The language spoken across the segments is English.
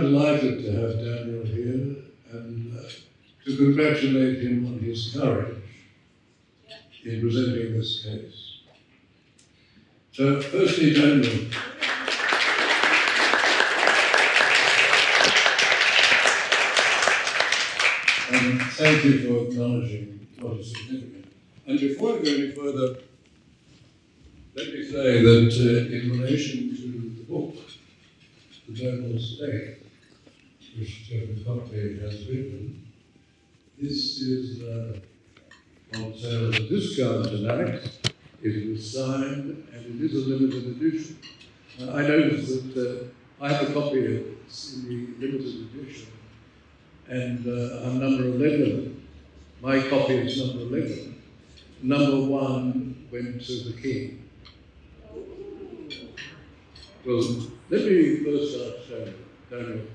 delighted to have Danial here and to congratulate him on his courage in presenting this case. So, firstly, Danial. And thank you for acknowledging what is significant. And before I go any further, let me say that in relation to the book, The Danial State, which Jeffrey Copley has written, this is on sale at a discount tonight. It was signed and it is a limited edition. I noticed that I have a copy of it in the limited edition, and I'm number 11. My copy is number 11. Number 1 went to the King. Well, let me first start, Danial.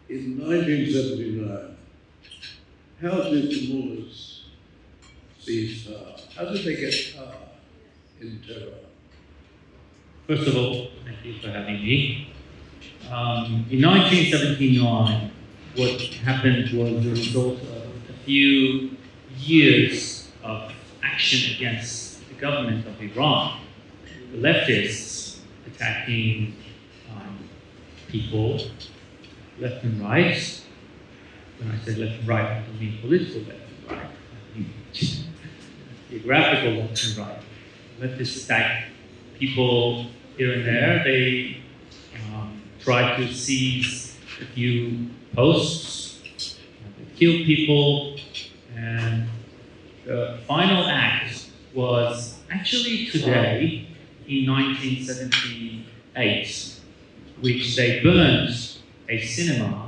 In 1979, how did the mullahs seize power? How did they get power in Tehran? First of all, thank you for having me. In 1979, what happened was the result of a few years of action against the government of Iran. The leftists attacking people left and right. When I say left and right, I don't mean political left and right. I mean geographical left and right. Leftists attack people here and there. They tried to seize a few posts, they killed people, and the final act was actually today in 1978, which they burned a cinema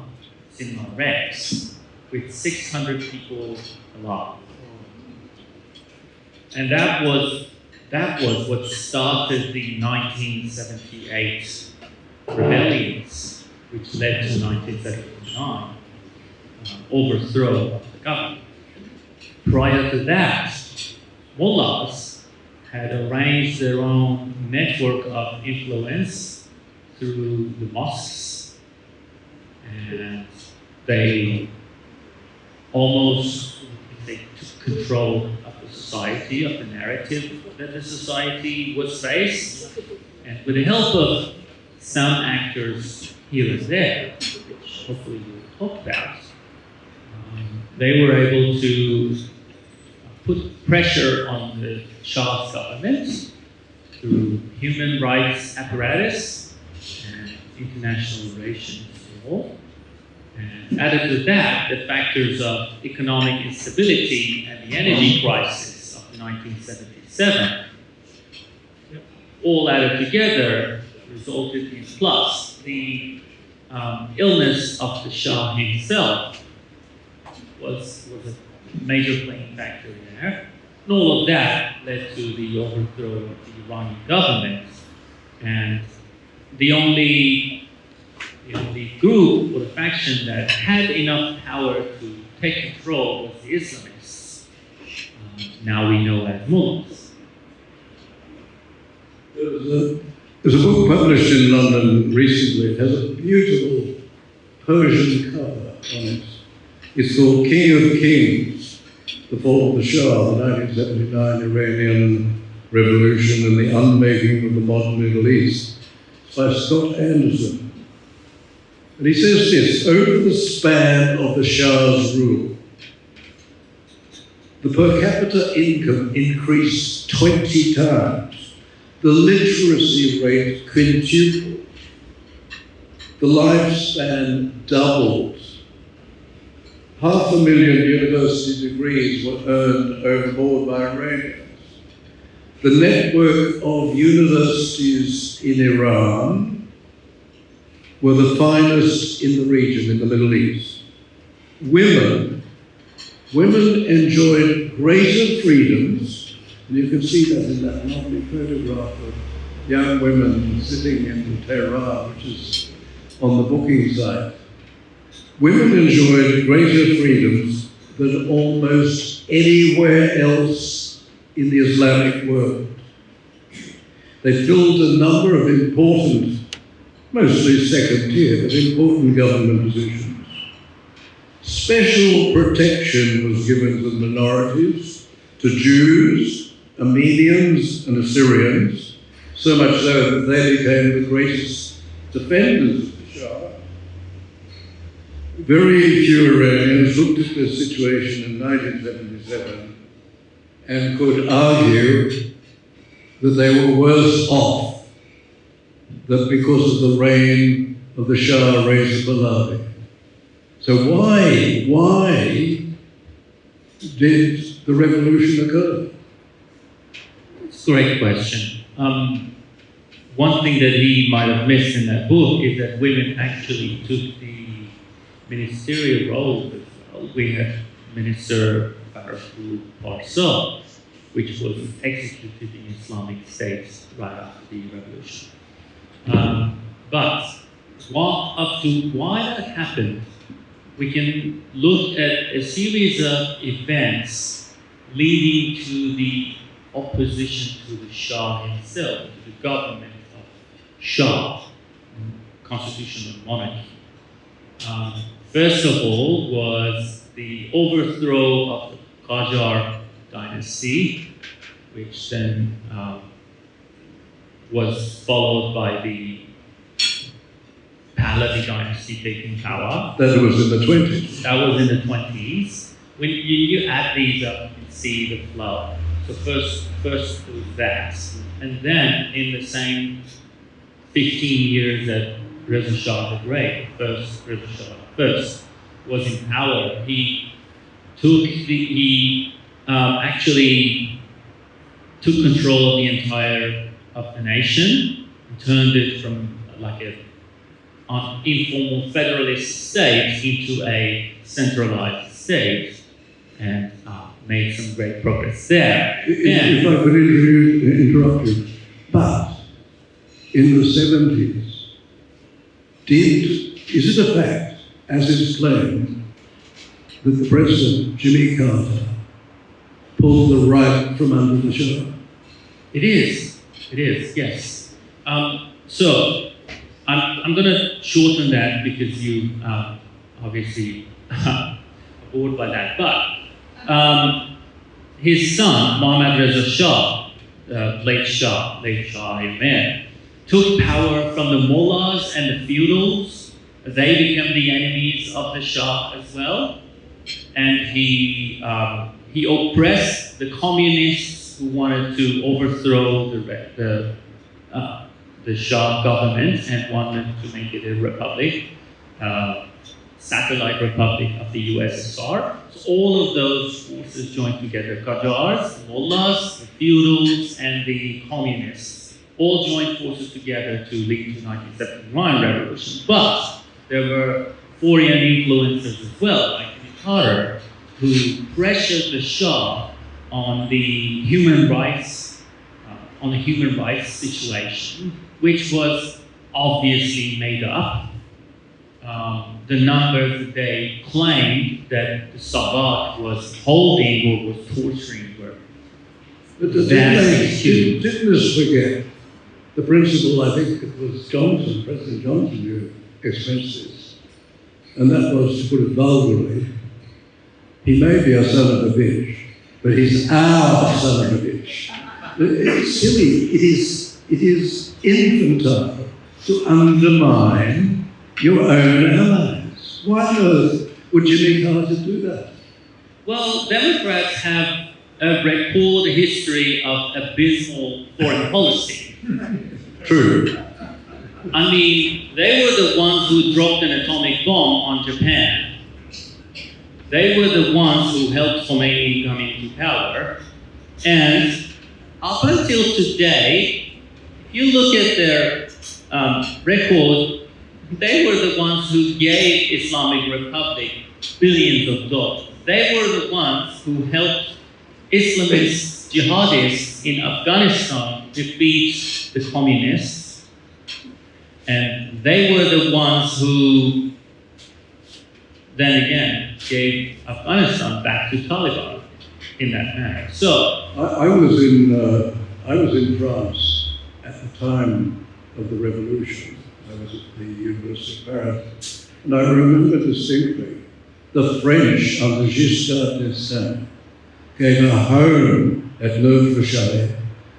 Rex, with 600 people alive. And that was what started the 1978 rebellions, which led to 1979 overthrow of the government. Prior to that, mullahs had arranged their own network of influence through the mosques, and they almost took control of the society, of the narrative that the society was faced, and with the help of some actors here and there, which hopefully we'll talk about, they were able to put pressure on the Shah's government through human rights apparatus and international relations law. And added to that, the factors of economic instability and the energy crisis of 1977, all added together, resulted in, plus the illness of the Shah himself was a major playing factor there. And all of that led to the overthrow of the Iranian government. And the only group or the faction that had enough power to take control was the Islamists, now we know as mullahs. There's a book published in London recently. It has a beautiful Persian cover on it. It's called King of Kings, The Fall of the Shah, the 1979 Iranian Revolution and the Unmaking of the Modern Middle East. It's by Scott Anderson. And he says this: over the span of the Shah's rule, the per capita income increased 20 times, the literacy rate quintupled, the lifespan doubled, 500,000 university degrees were earned overboard by Iranians. The network of universities in Iran were the finest in the region, in the Middle East. Women enjoyed greater freedoms, and you can see that in that lovely photograph of young women sitting in Tehran, which is on the booking site. Women enjoyed greater freedoms than almost anywhere else in the Islamic world. They filled a number of important mostly second tier, but important government positions. Special protection was given to the minorities, to Jews, Armenians and Assyrians, so much so that they became the greatest defenders of the Shah. Very few Iranians looked at the situation in 1977 and could argue that they were worse off than because of the reign of the Shah Reza Pahlavi. So why did the revolution occur? It's a great question. One thing that he might have missed in that book is that women actually took the ministerial role as well. We had Minister Farahul Parsa, which was executed in Islamic states right after the revolution. But why that happened, we can look at a series of events leading to the opposition to the Shah himself, to the government of Shah, constitutional monarchy. First of all was the overthrow of the Qajar dynasty, which then was followed by the Pahlavi dynasty taking power. That was in the 20s. That was in the 20s. When you add these up, you can see the flow. So first was that. And then in the same 15 years that Reza Shah had reigned, Reza Shah first was in power, he actually took control of the entire of the nation and turned it from like an informal federalist state into a centralized state, and made some great progress there. If I could interrupt you, but in the 70s, is it a fact, as is claimed, that the President, Jimmy Carter, pulled the rug from under the Shah? It is, yes. So, I'm going to shorten that because you obviously are bored by that. But his son, Mohammad Reza Shah, late Shah Imam, took power from the mullahs and the feudals. They became the enemies of the Shah as well. And he oppressed the communists who wanted to overthrow the Shah government and wanted to make it a republic, satellite republic of the USSR. So all of those forces joined together, Qajars, the mullahs, the feudals, and the communists, all joined forces together to lead to the 1979 revolution. But there were foreign influences as well, like Jimmy Carter, who pressured the Shah on the human rights situation, which was obviously made up. The numbers that they claimed that the Savat was holding or was torturing were vastly. Didn't this forget the principle, I think it was President Johnson who expressed this, and that was, to put it vulgarly, he may be a son of a bitch, but he's our son of a bitch. It's silly, it is infantile to undermine your own allies. Why on earth would Jimmy Carter do that? Well, Democrats have a record history of abysmal foreign policy. True. I mean, they were the ones who dropped an atomic bomb on Japan. They were the ones who helped Khomeini come into power. And up until today, if you look at their record, they were the ones who gave Islamic Republic billions of dollars. They were the ones who helped Islamist jihadists in Afghanistan defeat the communists. And they were the ones who then again gave Afghanistan back to Taliban in that manner. So I was in France at the time of the revolution. I was at the University of Paris, and I remember distinctly the French under Giscard d'Estaing gave a home at Neuf-Rochelle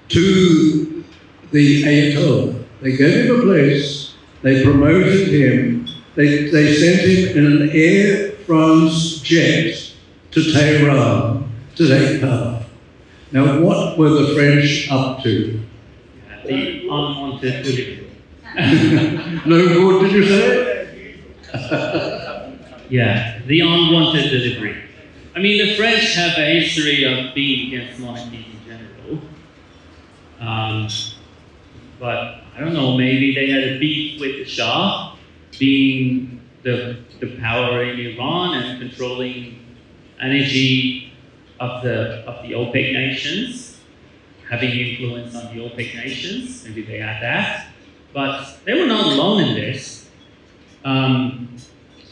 to the Ayatollah. They gave him a place, they promoted him, they sent him in an Air France jet to Tehran to take power. Now, what were the French up to? The unwanted delivery. No, what did you say? Yeah, the unwanted delivery. I mean, the French have a history of being against monarchies in general. But I don't know, maybe they had a beef with the Shah, being the power in Iran and controlling energy of the OPEC nations, having influence on the OPEC nations. Maybe they had that. But they were not alone in this.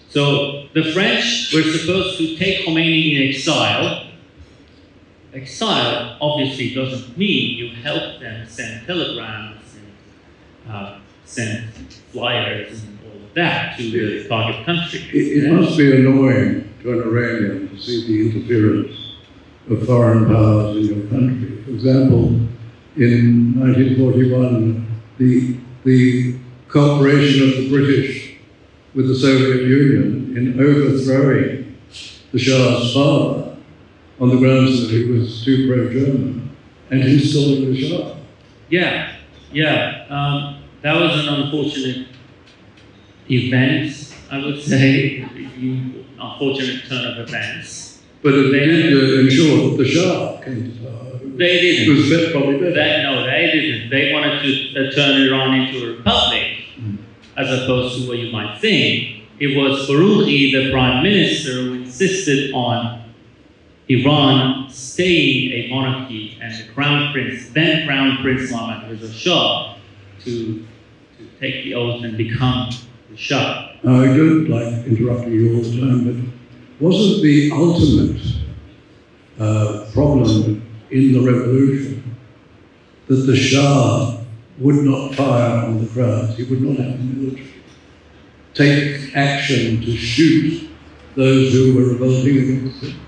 So the French were supposed to take Khomeini in exile. Exile obviously doesn't mean you help them send telegrams and send flyers and all of that to the target country. It must be annoying to an Iranian to see the interference of foreign powers in your country. For example, in 1941, the cooperation of the British with the Soviet Union in overthrowing the Shah's father on the grounds that he was too pro-German and installing the Shah. Yeah. That was an unfortunate event, I would say, unfortunate turn of events. But it did ensure that the Shah came to power. They didn't. It was probably better. No, they didn't. They wanted to turn Iran into a republic, as opposed to what you might think. It was Farouqi, the prime minister, who insisted on Iran staying a monarchy, and the crown prince, then crown prince Mohammad Reza Shah, to take the oath and become the Shah. I don't like interrupting you all the time, but wasn't the ultimate problem in the revolution that the Shah would not fire on the crowds? He would not have the military take action to shoot those who were revolting against him?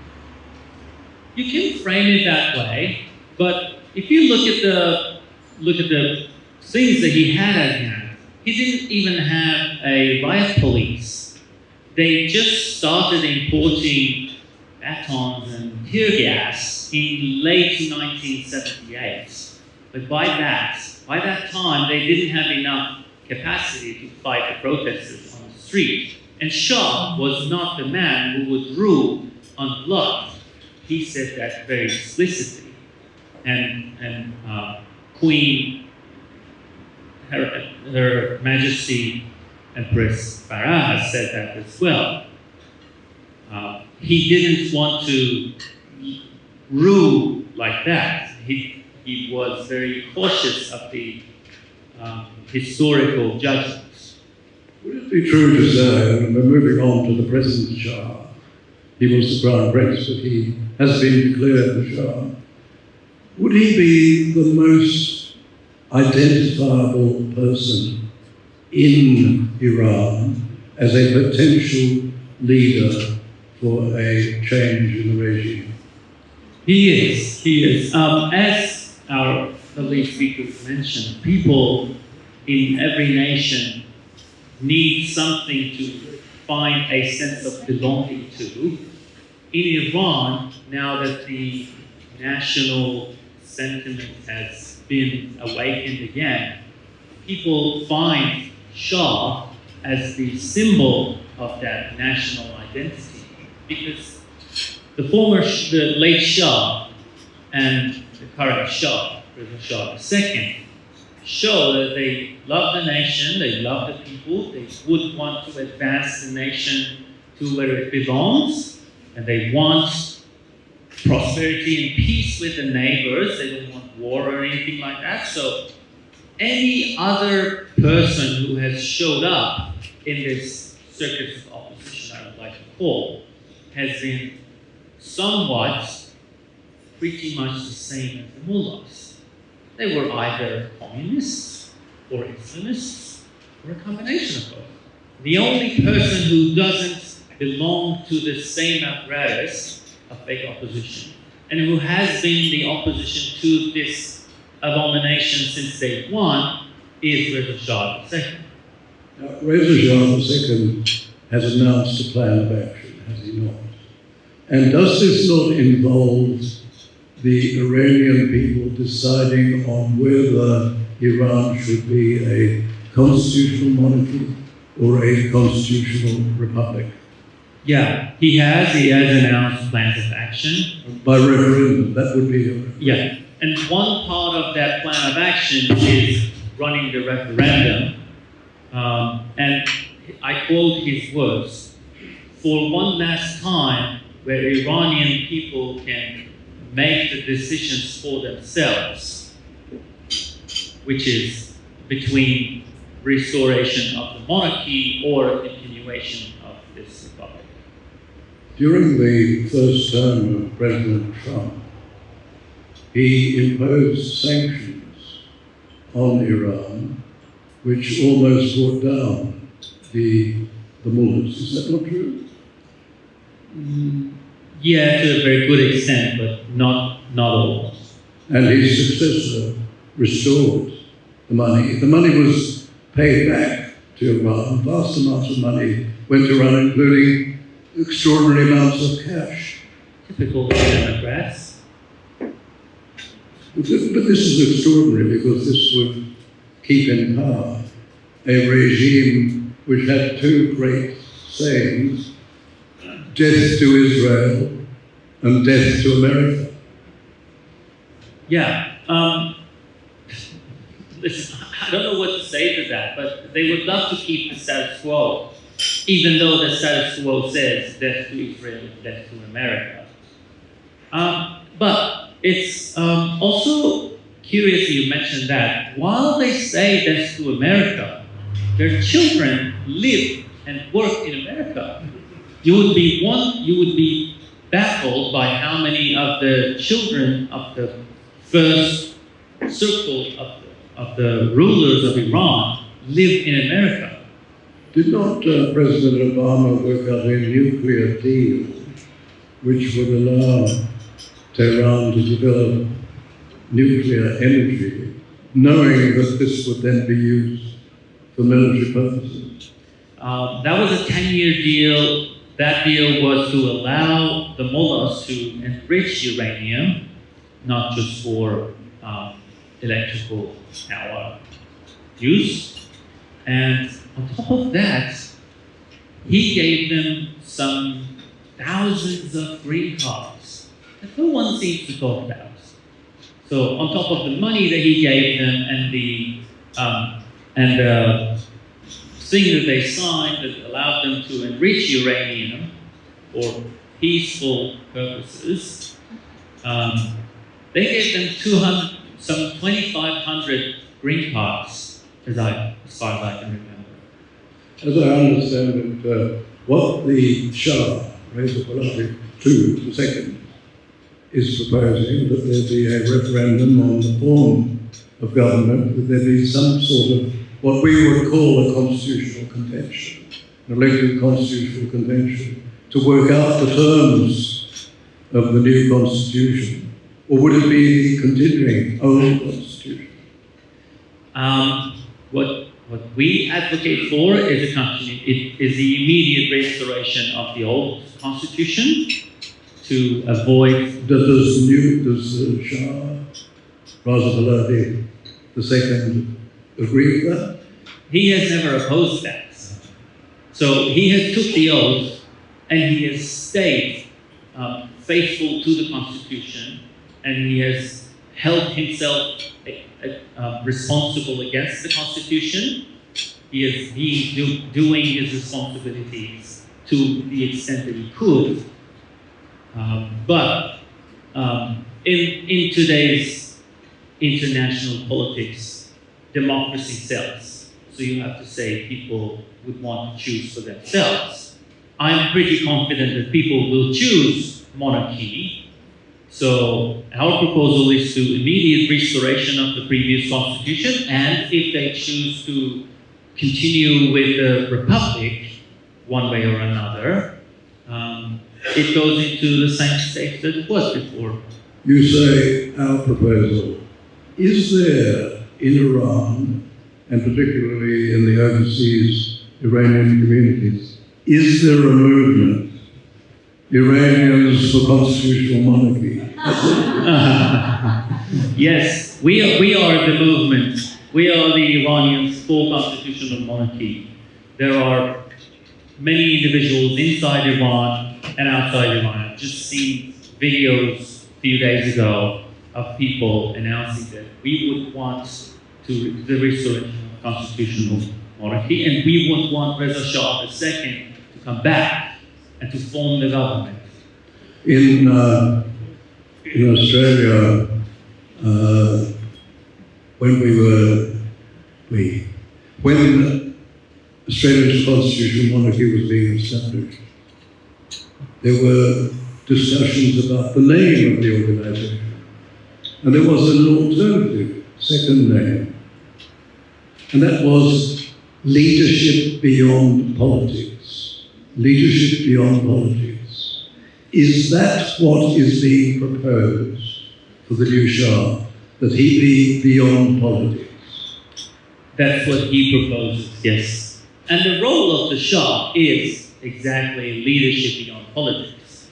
You can frame it that way, but if you look at the things that he had at hand, he didn't even have a riot police. They just started importing batons and tear gas in late 1978. But by that time, they didn't have enough capacity to fight the protesters on the street. And Shah was not the man who would rule on blood. He said that very explicitly. And Queen, Her Majesty Empress Farah has said that as well. He didn't want to rule like that. He was very cautious of the historical judgments. Would it be true to say, and we're moving on to the present Shah, he was the crown prince, but he has been declared the Shah, would he be the most identifiable person in Iran as a potential leader for a change in the regime? He is. As the lead speakers mentioned, people in every nation need something to find a sense of belonging to. In Iran, now that the national sentiment has been awakened again, people find Shah as the symbol of that national identity, because the late Shah and the current Shah, Reza Shah II, show that they love the nation, they love the people, they would want to advance the nation to where it belongs, and they want prosperity and peace with the neighbors. They don't want war or anything like that. So any other person who has showed up in this circus of opposition, I would like to call, has been somewhat pretty much the same as the mullahs. They were either communists or Islamists or a combination of both. The only person who doesn't belong to the same apparatus of fake opposition, and who has been the opposition to this abomination since day one, is Reza Shah II. Now, Reza Shah II has announced a plan of action, has he not? And does this not involve the Iranian people deciding on whether Iran should be a constitutional monarchy or a constitutional republic? Yeah, he has announced plans of action. By referendum, that would be a referendum. Yeah, and one part of that plan of action is running the referendum. And I quote his words, "For one last time, where Iranian people can make the decisions for themselves," which is between restoration of the monarchy or continuation of this republic. During the first term of President Trump, he imposed sanctions on Iran, which almost brought down the mullahs. Is that not true? Yeah, to a very good extent, but not all. And his successor restored the money. The money was paid back to Iran. Vast amounts of money went to Iran, including extraordinary amounts of cash. Typical Democrats. But this is extraordinary because this would keep in power a regime which had two great sayings: death to Israel and death to America. Yeah. Listen, I don't know what to say to that, but they would love to keep the status quo, even though the status quo says death to Israel and death to America. But it's also curious you mentioned that while they say death to America, their children live and work in America. You would be baffled by how many of the children of the first circle of the rulers of Iran live in America. Did not President Obama work out a nuclear deal which would allow Tehran to develop nuclear energy, knowing that this would then be used for military purposes? That was a 10-year deal. That deal was to allow the mullahs to enrich uranium, not just for electrical power use. And on top of that, he gave them some thousands of green cards that no one seems to talk about. So on top of the money that he gave them and the thing that they signed that allowed them to enrich uranium for peaceful purposes, they gave them some 2,500 green cards, as far as I can remember. As I understand it, what the Shah, Reza Pahlavi II, is proposing, that there be a referendum on the form of government, that there be some sort of what we would call a constitutional convention, an elected constitutional convention, to work out the terms of the new constitution. Or would it be the continuing old constitution? What we advocate for is the immediate restoration of the old constitution to avoid. Does the Shah, Reza Pahlavi II, agree with that? He has never opposed that. So he has took the oath and he has stayed faithful to the Constitution, and he has held himself responsible against the Constitution. He is doing his responsibilities to the extent that he could. But in today's international politics, democracy sells. So you have to say people would want to choose for themselves. I'm pretty confident that people will choose monarchy. So our proposal is to immediate restoration of the previous constitution, and if they choose to continue with the republic one way or another, it goes into the same state that it was before. You say our proposal. Is there in Iran, and particularly in the overseas Iranian communities, is there a movement, Iranians for constitutional monarchy? Yes, we are the movement. We are the Iranians for constitutional monarchy. There are many individuals inside Iran and outside Iran. I've just seen videos a few days ago of people announcing that we would want the restoration of constitutional monarchy, and we would want Reza Shah II to come back and to form the government. In Australia, when Australia's constitutional monarchy was being established, there were discussions about the name of the organisation, and there was an alternative second name, and that was Leadership Beyond Politics. Leadership Beyond Politics. Is that what is being proposed for the new Shah, that he be beyond politics? That's what he proposes, yes. And the role of the Shah is exactly leadership beyond politics.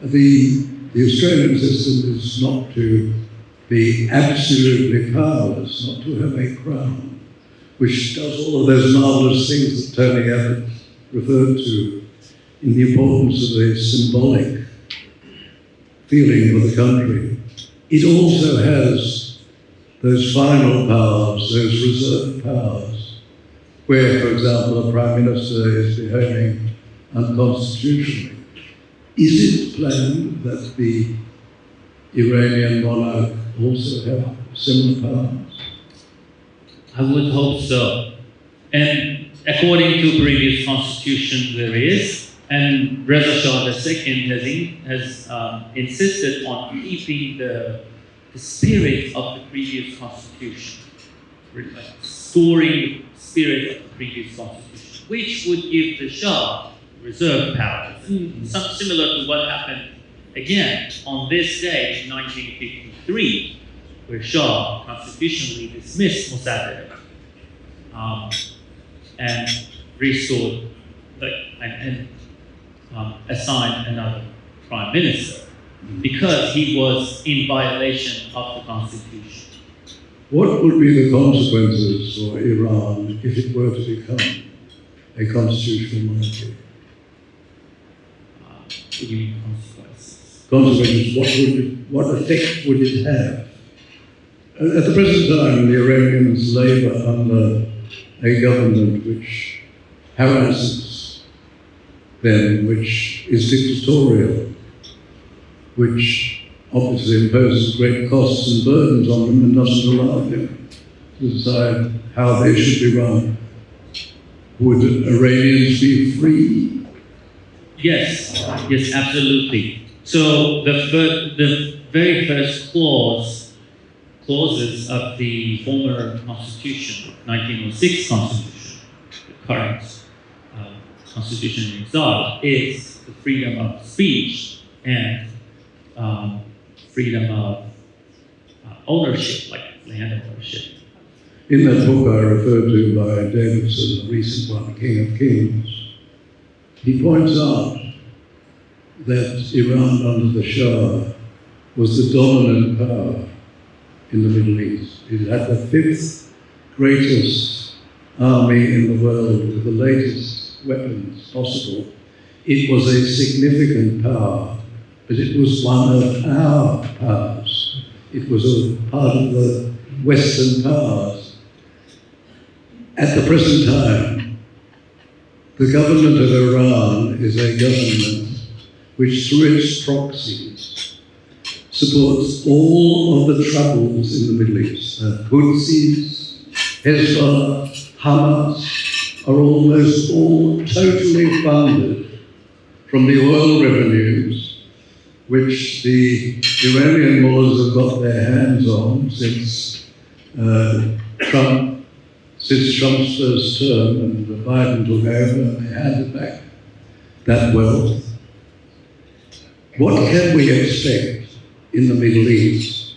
The Australian system is not to be absolutely powerless, not to have a crown, which does all of those marvellous things that Tony Abbott referred to in the importance of a symbolic feeling for the country. It also has those final powers, those reserve powers, where, for example, a Prime Minister is behaving unconstitutionally. Is it planned that the Iranian monarch also have similar powers? I would hope so. And according to previous constitution, there is. And Reza Shah II has insisted on keeping the spirit of the previous constitution, restoring the spirit of the previous constitution, which would give the Shah reserve powers. Something similar to what happened again on this day in 1953, where Shah constitutionally dismissed Mossadegh and restored and assigned another prime minister because he was in violation of the constitution. What would be the consequences for Iran if it were to become a constitutional monarchy? What do you mean consequences? Consequences, what effect would it have? At the present time, the Iranians labour under a government which harasses them, which is dictatorial, which obviously imposes great costs and burdens on them and doesn't allow them to decide how they should be run. Would Iranians be free? Yes, absolutely. So the very first clauses of the former constitution, 1906 constitution, the current constitution in exile, is the freedom of speech and freedom of ownership, like land ownership. In that book I referred to by Davidson, the recent one, King of Kings, he points out that Iran under the Shah was the dominant power in the Middle East. It had the fifth greatest army in the world with the latest weapons possible. It was a significant power, but it was one of our powers. It was a part of the Western powers. At the present time, the government of Iran is a government which, through its proxies, supports all of the troubles in the Middle East. Houthis, Hezbollah, Hamas are almost all totally funded from the oil revenues which the Iranian mullahs have got their hands on since Trump since Trump's first term and Biden took over and they handed back that wealth. What can we expect in the Middle East,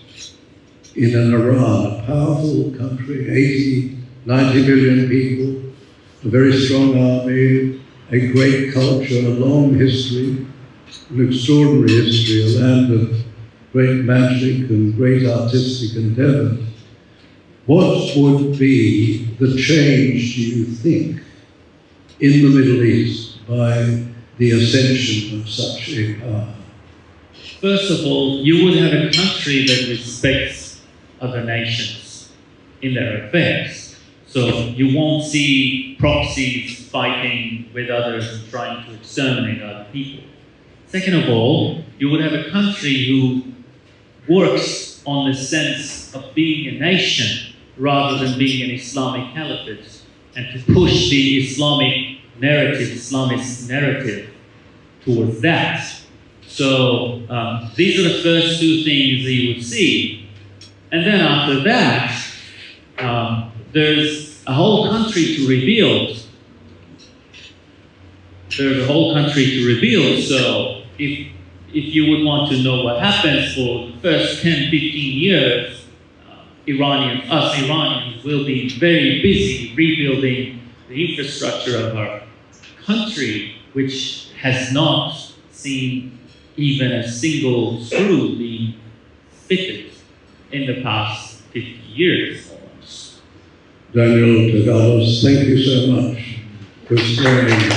in an Iran, a powerful country, 80, 90 million people, a very strong army, a great culture, a long history, an extraordinary history, a land of great magic and great artistic endeavor? What would be the change, do you think, in the Middle East by the ascension of such a power? First of all, you would have a country that respects other nations in their affairs. So you won't see proxies fighting with others and trying to exterminate other people. Second of all, you would have a country who works on the sense of being a nation rather than being an Islamic caliphate, and to push the Islamic narrative, Islamist narrative towards that. So these are the first two things that you would see. And then after that, there's a whole country to rebuild. There's a whole country to rebuild. So if you would want to know what happens for the first 10, 15 years, Iranians will be very busy rebuilding the infrastructure of our country, which has not seen even a single screw being fitted in the past 50 years almost. Danial, Taghaddos, thank you so much for explaining